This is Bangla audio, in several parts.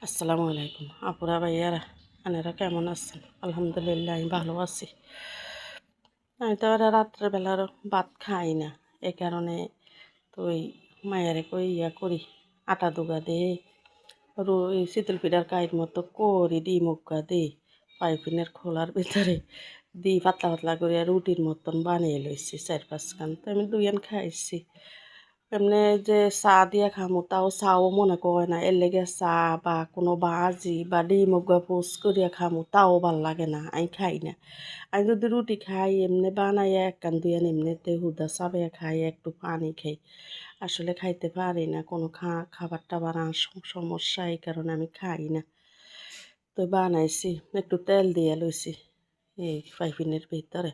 আসসালামু আলাইকুম আপুরা ভাইয়ারা, আনারা কেমন আছেন? আলহামদুলিল্লাহ আমি ভালো আছি। আমি তো আর রাত্রেবেলার ভাত খাই না, এই কারণে তো ওই মায়েরে কই করি, আটা দুগা দে ওই শীতল পিঠার কাইর মতো করি দি মুখা দিই পাইপিনের খোলার ভিতরে দিই পাতলা পাতলা করে রুটির মতন বানিয়ে লইছি 4-5 খান, তো আমি 2 খাইছি। এমনি যে চা দিয়া খামু তাও চাও মনে করে না, এর লেগে চা বা কোনো ভাজি বা ডিম পোস্ট করিয়া খামু তাও ভাল লাগে না, আমি খাই না। আমি যদি রুটি খাই এমনি বানাইয়া 1-2 এমনিতে হুদা চাবাইয়া খাই, একটু পানি খাই, আসলে খাইতে পারি না কোনো খাবার টাবার সমস্যা, এই কারণে আমি খাই না। তো বানাইছি, একটু তেল দিয়ে লইছি এই পাইপিনের ভিতরে,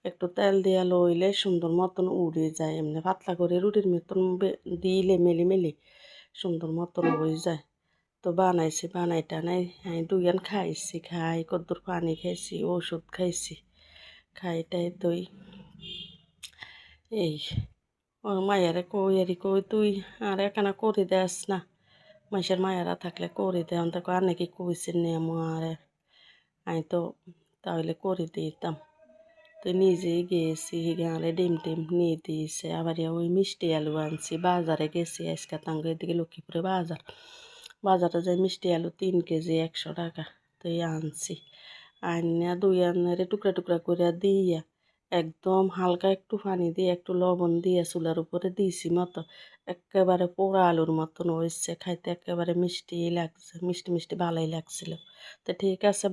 একটু তেল দিয়া লইলে সুন্দর মতন উড়ে যায়, এমনি পাতলা করে রুটির মতন দিলে মেলি মেলি সুন্দর মতন হয়ে যায়। তো বানাইছি, বানাই টানাই আমি 2 খাইছি, খাই কদ্দুর পানি খাইছি, ওষুধ খাইছি, খাই টাই তুই এই মায়েরে কই তুই আর এখানে করে দেস না, মানুষের মায়েরা থাকলে করে দেয়, অন্তত আর নাকি কইছেন নি আমার, আমি তো তাহলে করে দিতাম। তো নিজেই গেছি গাঁরে ডিম টিম নিয়ে দিয়েছে, আবার ওই মিষ্টি আলু আনছি, বাজারে গেছি আজকে তাঙ্গ এদিকে লক্ষ্মীপুরে বাজারে যাই মিষ্টি আলু 3 কেজি 100 টাকা, তো এই আনছি, আনিয়া 2 টুকরা টুকরা করে দিয়া একদম হালকা একটু পানি দিয়ে একটু লবণ দিয়ে চুলার উপরে দিয়েছি মতো, একেবারে পোড়া আলুর মতন হয়েছে, খাইতে একেবারে মিষ্টি লাগছে, মিষ্টি মিষ্টি ভালোই লাগছিল। তো ঠিক আছে।